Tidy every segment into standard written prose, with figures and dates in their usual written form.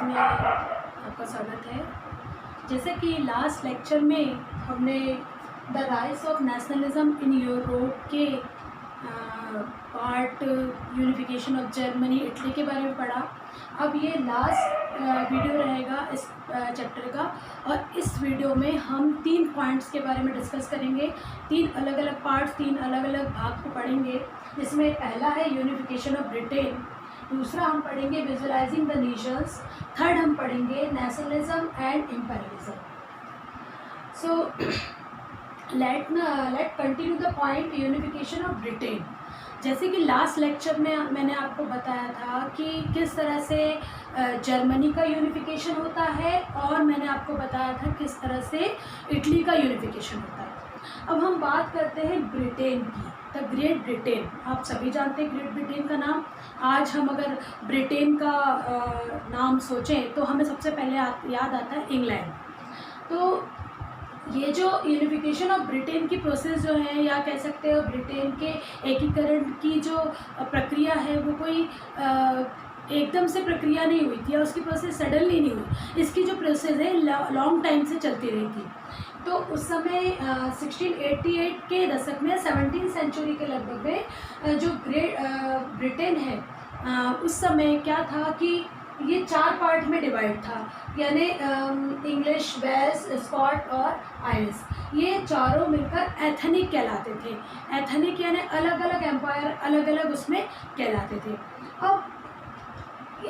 Class में आपका स्वागत है। जैसे कि लास्ट लेक्चर में हमने the rise of nationalism in Europe के part unification of Germany Italy के बारे में पढ़ा। अब ये लास्ट वीडियो रहेगा इस चैप्टर का, और इस वीडियो में हम 3 पॉइंट्स के बारे में डिस्कस करेंगे। 3 अलग अलग पार्ट्स, 3 अलग अलग भाग को पढ़ेंगे, जिसमें पहला है यूनिफिकेशन ऑफ ब्रिटेन, दूसरा हम पढ़ेंगे विजुअलाइजिंग द नेशंस, थर्ड हम पढ़ेंगे nationalism and imperialism. So let continue the point unification of Britain. जैसे कि लास्ट लेक्चर में मैंने आपको बताया था कि किस तरह से जर्मनी का यूनिफिकेशन होता है, और मैंने आपको बताया था किस तरह से इटली का यूनिफिकेशन होता है। अब हम बात करते हैं ब्रिटेन की, द ग्रेट ब्रिटेन। आप सभी जानते हैं ग्रेट ब्रिटेन का नाम। आज हम अगर ब्रिटेन का नाम सोचें तो हमें सबसे पहले याद आता है इंग्लैंड। तो ये जो यूनिफिकेशन ऑफ ब्रिटेन की प्रोसेस जो है, या कह सकते हो ब्रिटेन के एकीकरण की जो प्रक्रिया है, वो कोई एकदम से प्रक्रिया नहीं हुई थी, या उसकी प्रोसेस सडनली नहीं हुई। इसकी जो प्रोसेस है लॉन्ग टाइम से चलती रही थी। तो उस समय 1688 के दशक में 17वीं सेंचुरी के लगभग में जो ग्रेट ब्रिटेन है, उस समय क्या था कि ये 4 पार्ट में डिवाइड था, यानी इंग्लिश, वेल्स, स्कॉट और आयरिश। ये चारों मिलकर एथनिक कहलाते थे। एथनिक यानी अलग अलग एम्पायर, अलग अलग उसमें कहलाते थे। अब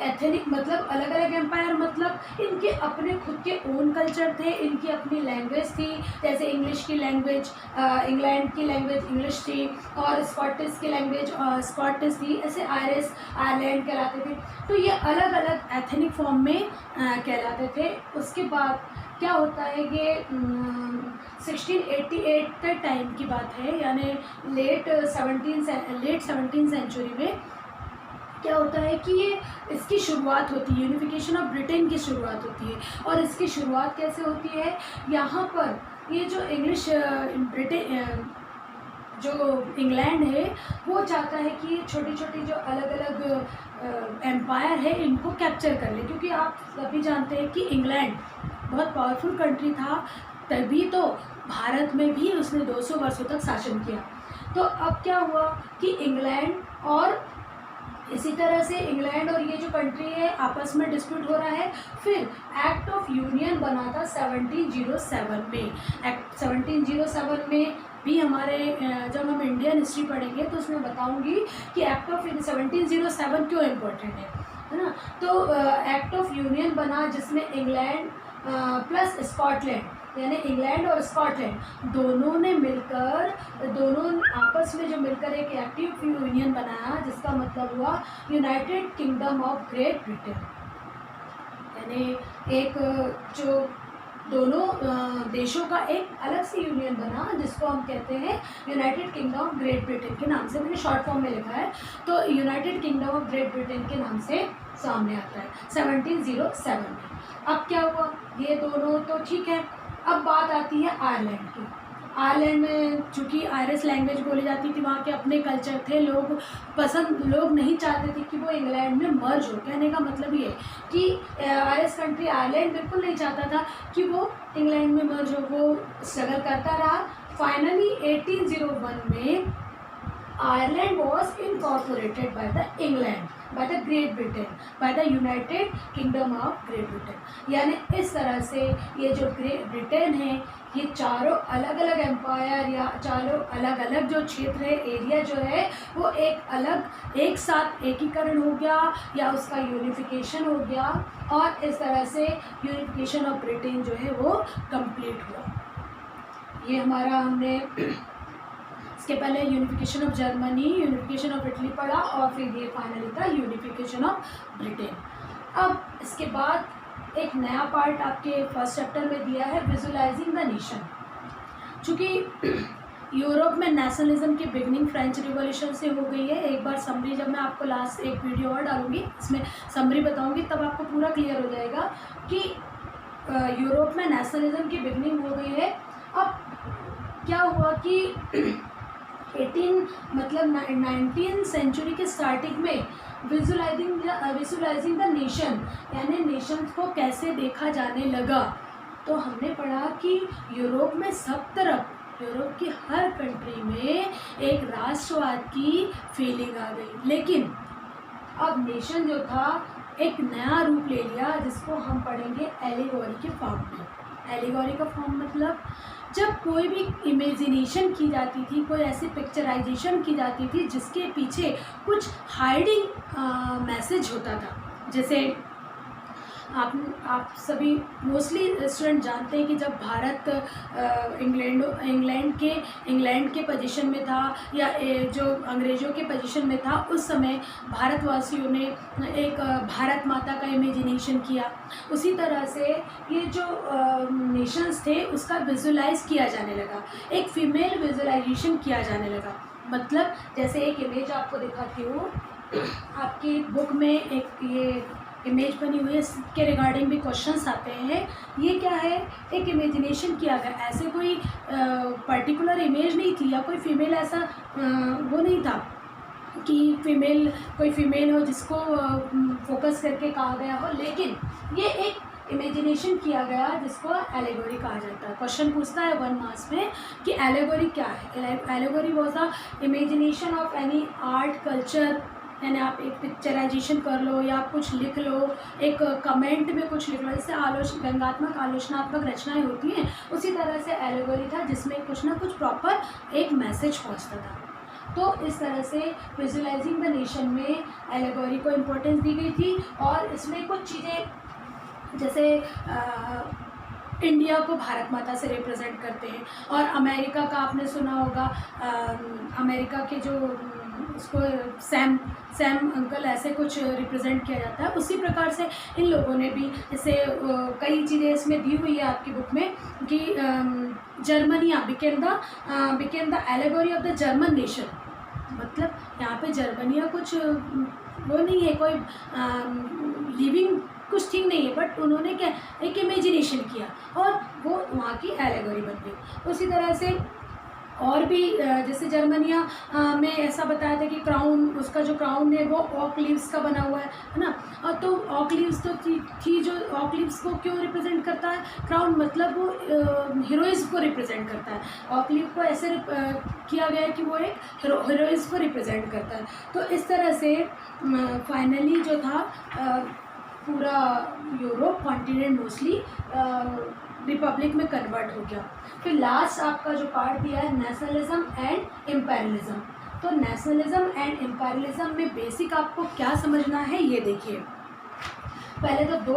एथनिक मतलब अलग अलग एम्पायर, मतलब इनके अपने खुद के ओन कल्चर थे, इनकी अपनी लैंग्वेज थी। जैसे इंग्लिश की लैंग्वेज, इंग्लैंड की लैंग्वेज इंग्लिश थी, और स्कॉटिश की लैंग्वेज स्कॉटिश थी। ऐसे आयरिश आयरलैंड कहलाते थे। तो ये अलग अलग एथनिक फॉर्म में कहलाते थे। उसके बाद क्या होता है कि 1688 के टाइम की बात है, यानी लेट 17वीं सेंचुरी में क्या होता है कि ये इसकी शुरुआत होती है, यूनिफिकेशन ऑफ ब्रिटेन की शुरुआत होती है। और इसकी शुरुआत कैसे होती है, यहाँ पर ये जो इंग्लिश ब्रिटेन जो इंग्लैंड है, वो चाहता है कि छोटी छोटी जो अलग अलग एम्पायर है, इनको कैप्चर कर ले। क्योंकि आप सभी जानते हैं कि इंग्लैंड बहुत पावरफुल कंट्री था, तभी तो भारत में भी उसने 200 वर्षों तक शासन किया। तो अब क्या हुआ कि इंग्लैंड और इसी तरह से इंग्लैंड और ये जो कंट्री है आपस में डिस्प्यूट हो रहा है। फिर एक्ट ऑफ यूनियन बना था 1707 में। एक्ट 1707 में भी हमारे जब हम इंडियन हिस्ट्री पढ़ेंगे तो उसमें बताऊंगी कि एक्ट ऑफ 1707 क्यों इम्पोर्टेंट है ना। तो एक्ट ऑफ यूनियन बना, जिसमें इंग्लैंड प्लस स्कॉटलैंड, यानी इंग्लैंड और स्कॉटलैंड दोनों ने मिलकर, दोनों आपस में जो मिलकर एक एक्टिव यूनियन बनाया, जिसका मतलब हुआ United kingdom of great Britain. यानी एक जो दोनों देशों का एक अलग से यूनियन बना, जिसको हम कहते हैं United kingdom of great Britain के नाम से। मैंने शॉर्ट फॉर्म में लिखा है, तो United kingdom of great Britain के नाम से सामने आता है 1707 में। अब क्या हुआ, ये दोनों तो ठीक है। अब बात आती है आयरलैंड की। आयरलैंड में चूँकि आयरिश लैंग्वेज बोली जाती थी, वहाँ के अपने कल्चर थे, लोग नहीं चाहते थे कि वो इंग्लैंड में मर्ज हो। कहने का मतलब ये कि आयरिश कंट्री आयरलैंड बिल्कुल नहीं चाहता था कि वो इंग्लैंड में मर्ज हो। वो स्ट्रगल करता रहा। फाइनली 1801 में Ireland was incorporated by the England, by the great Britain, by the United kingdom of great Britain. यानी इस तरह से ये जो ग्रेट ब्रिटेन है, ये चारों अलग अलग एम्पायर या चारों अलग अलग जो क्षेत्र है, एरिया जो है, वो एक साथ एकीकरण हो गया, या उसका यूनिफिकेशन हो गया, और इस तरह से यूनिफिकेशन ऑफ ब्रिटेन जो है वो कंप्लीट हुआ। ये हमारा हमने इसके पहले unification of Germany, unification of Italy पढ़ा, और फिर ये फाइनली था यूनिफिकेशन ऑफ ब्रिटेन। अब इसके बाद एक नया पार्ट आपके फर्स्ट चैप्टर में दिया है, विजुअलाइजिंग द नेशन। चूँकि यूरोप में नेशनलिज्म की बिगनिंग फ्रेंच रिवॉल्यूशन से हो गई है। एक बार समरी, जब मैं आपको लास्ट एक वीडियो और डालूंगी, इसमें समरी बताऊंगी, तब आपको पूरा क्लियर हो जाएगा कि यूरोप में नेशनलिज्म की बिगनिंग हो गई है। अब क्या हुआ कि 19 सेंचुरी के स्टार्टिंग में विजुलाइजिंग द नेशन, यानी नेशन को कैसे देखा जाने लगा। तो हमने पढ़ा कि यूरोप में सब तरफ, यूरोप की हर कंट्री में एक राष्ट्रवाद की फीलिंग आ गई, लेकिन अब नेशन जो था एक नया रूप ले लिया, जिसको हम पढ़ेंगे एलिगोरी के फॉर्म में। एलिगोरी का फॉर्म मतलब जब कोई भी इमेजिनेशन की जाती थी, कोई ऐसी पिक्चराइजेशन की जाती थी जिसके पीछे कुछ हाइडिंग मैसेज होता था। जैसे आप सभी मोस्टली स्टूडेंट जानते हैं कि जब भारत इंग्लैंड के पोजीशन में था, या जो अंग्रेज़ों के पोजीशन में था, उस समय भारतवासियों ने एक भारत माता का इमेजिनेशन किया। उसी तरह से ये जो नेशंस थे उसका विजुलाइज किया जाने लगा, एक फीमेल विजुलाइजेशन किया जाने लगा। मतलब जैसे एक इमेज आपको दिखाती हूँ, आपकी बुक में एक ये इमेज बनी हुई है, इसके रिगार्डिंग भी क्वेश्चंस आते हैं। ये क्या है, एक इमेजिनेशन किया गया, ऐसे कोई पर्टिकुलर इमेज नहीं थी, या कोई फीमेल ऐसा वो नहीं था कि कोई फीमेल हो जिसको फोकस करके कहा गया हो, लेकिन ये एक इमेजिनेशन किया गया जिसको एलेगोरी कहा जाता है। क्वेश्चन पूछता है 1 मार्क्स में कि एलेगोरी क्या है। Allegory was the imagination of any art culture, यानी आप एक पिक्चराइजेशन कर लो या आप कुछ लिख लो, एक कमेंट में कुछ लिख लो, जैसे व्यंग्यात्मक आलोचनात्मक रचनाएं होती हैं, उसी तरह से एलेगोरी था जिसमें कुछ ना कुछ प्रॉपर एक मैसेज पहुंचता था। तो इस तरह से विजुअलाइजिंग द नेशन में एलेगोरी को इम्पोर्टेंस दी गई थी। और इसमें कुछ चीज़ें जैसे इंडिया को भारत माता से रिप्रेजेंट करते हैं, और अमेरिका का आपने सुना होगा, अमेरिका के जो उसको सैम अंकल ऐसे कुछ रिप्रेजेंट किया जाता है। उसी प्रकार से इन लोगों ने भी जैसे कई चीज़ें इसमें दी हुई है आपकी बुक में कि Germania became the allegory of the German nation. मतलब यहाँ पे जर्मनिया कुछ वो नहीं है, कोई लिविंग कुछ थिंग नहीं है, बट उन्होंने क्या एक इमेजिनेशन किया और वो वहाँ की एलेगोरी बन गई। उसी तरह से और भी जैसे जर्मनिया में ऐसा बताया था कि क्राउन, उसका जो क्राउन है वो ऑक लीव्स का बना हुआ है ना। और तो ऑक लीव्स तो थी जो ऑक लीव्स को क्यों रिप्रेजेंट करता है क्राउन, मतलब वो हीरोइज्म को रिप्रेजेंट करता है। ऑक लीव को ऐसे किया गया है कि वो एक हीरोइज्म को रिप्रेजेंट करता है। तो इस तरह से फाइनली जो था पूरा यूरोप कॉन्टिनेंट मोस्टली रिपब्लिक में कन्वर्ट हो गया। फिर लास्ट आपका जो पार्ट दिया है नेशनलिज्म एंड इम्पेरियलिज्म। तो नेशनलिज्म एंड इम्पेरियलिज्म में बेसिक आपको क्या समझना है ये देखिए। पहले तो दो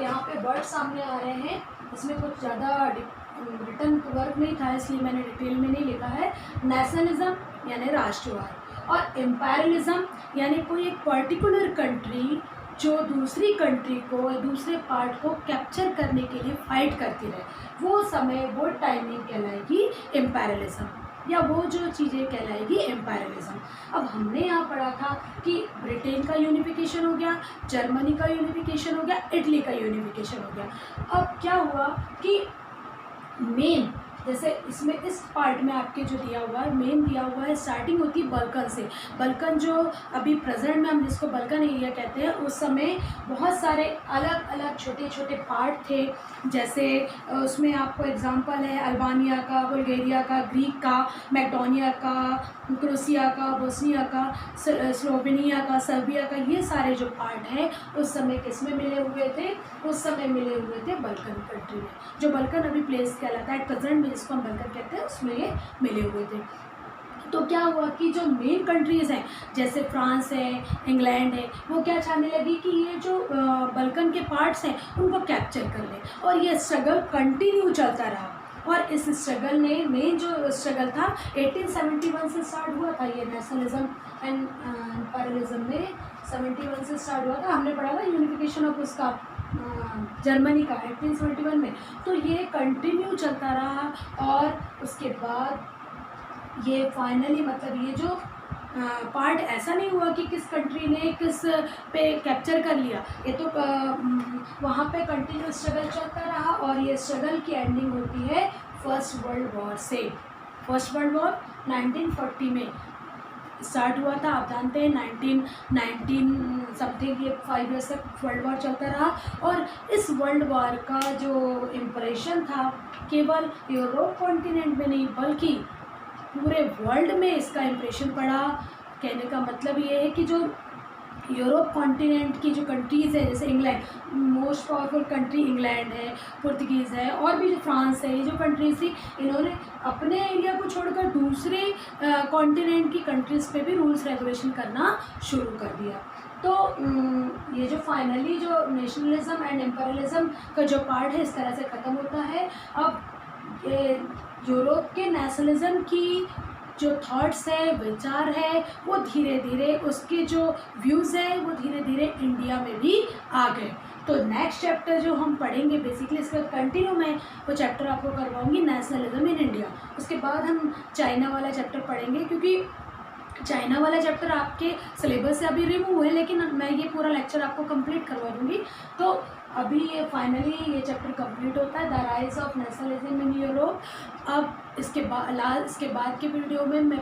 यहाँ पे वर्ड सामने आ रहे हैं, इसमें कुछ ज़्यादा रिटर्न वर्क नहीं था इसलिए मैंने डिटेल में नहीं लिखा है। नेशनलिज्म यानी राष्ट्रवाद, और इम्पेरियलिज्म यानी कोई एक पर्टिकुलर कंट्री जो दूसरी कंट्री को, दूसरे पार्ट को कैप्चर करने के लिए फाइट करती रहे, वो समय वो टाइमिंग कहलाएगी इम्पेरियलिज्म, या वो जो चीज़ें कहलाएगी इम्पेरियलिज्म। अब हमने यहाँ पढ़ा था कि ब्रिटेन का यूनिफिकेशन हो गया, जर्मनी का यूनिफिकेशन हो गया, इटली का यूनिफिकेशन हो गया। अब क्या हुआ कि मेन जैसे इसमें इस पार्ट में आपके जो दिया हुआ है, मेन दिया हुआ है, स्टार्टिंग होती है बल्कन से। बल्कन जो अभी प्रेजेंट में हम जिसको बल्कन एरिया कहते हैं, उस समय बहुत सारे अलग अलग छोटे छोटे पार्ट थे। जैसे उसमें आपको एग्जांपल है अल्बानिया का, बुल्गारिया का, ग्रीक का, मैकेडोनिया का, क्रोशिया का, बोस्निया का, स्लोवेनिया का, सर्बिया का, ये सारे जो पार्ट हैं उस समय किस में मिले हुए थे, उस समय मिले हुए थे बल्कन कंट्री में। जो बल्कन अभी प्लेस कहलाता है प्रेजेंट में, जिसको हम बल्कन कहते हैं, उसमें ये मिले हुए थे। तो क्या हुआ कि जो मेन कंट्रीज़ हैं जैसे फ्रांस है, इंग्लैंड है, वो क्या चाहने लगी कि ये जो बल्कन के पार्ट्स हैं उनको कैप्चर कर ले, और ये स्ट्रगल कंटिन्यू चलता रहा। और इस स्ट्रगल ने, मेन जो स्ट्रगल था 1871 से स्टार्ट हुआ था, ये नेशनलिज्म एंड इम्पेरियलिज्म में 71 से स्टार्ट हुआ था। हमने पढ़ा था यूनिफिकेशन ऑफ उसका जर्मनी का 1871 में। तो ये कंटिन्यू चलता रहा, और उसके बाद ये फाइनली मतलब ये जो पार्ट ऐसा नहीं हुआ कि किस कंट्री ने किस पे कैप्चर कर लिया, ये तो वहाँ पे कंटिन्यू स्ट्रगल चलता रहा, और ये स्ट्रगल की एंडिंग होती है फर्स्ट वर्ल्ड वॉर से। फर्स्ट वर्ल्ड वॉर 1940 में स्टार्ट हुआ था, आप जानते हैं 1919 समथिंग, ये 5 ईयर्स तक वर्ल्ड वॉर चलता रहा। और इस वर्ल्ड वॉर का जो इम्प्रेशन था केवल यूरोप कॉन्टिनेंट में नहीं बल्कि पूरे वर्ल्ड में इसका इम्प्रेशन पड़ा। कहने का मतलब ये है कि जो यूरोप कॉन्टिनेंट की जो कंट्रीज़ है, जैसे England, most powerful country England है, पुर्तगीज़ है, और भी जो फ्रांस है, ये जो कंट्रीज़ थी इन्होंने अपने एरिया को छोड़कर दूसरे कॉन्टिनेंट की कंट्रीज़ पे भी रूल्स रेगुलेशन करना शुरू कर दिया। तो ये जो फाइनली जो नेशनलिज्म एंड एम्परियलिज्म का जो पार्ट है इस तरह से ख़त्म होता है। अब ये यूरोप के नेशनलिज्म की जो थॉट्स है, विचार है, वो धीरे धीरे उसके जो व्यूज़ है वो धीरे धीरे इंडिया में भी आ गए। तो नेक्स्ट चैप्टर जो हम पढ़ेंगे बेसिकली इसके बाद कंटिन्यू मैं वो चैप्टर आपको करवाऊंगी नेशनलिज्म इन इंडिया। उसके बाद हम चाइना वाला चैप्टर पढ़ेंगे, क्योंकि चाइना वाला चैप्टर आपके सिलेबस से अभी रिमूव है, लेकिन मैं ये पूरा लेक्चर आपको कंप्लीट करवा दूँगी। तो अभी ये फाइनली ये चैप्टर कंप्लीट होता है, the rise of nationalism in Europe. अब इसके बाद के वीडियो में मैं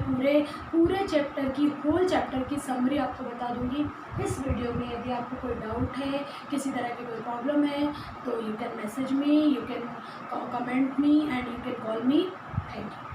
पूरे चैप्टर की होल चैप्टर की समरी आपको बता दूंगी। इस वीडियो में यदि आपको कोई डाउट है, किसी तरह की कोई प्रॉब्लम है, तो you can message me, you can comment me and you can call me. Thank you.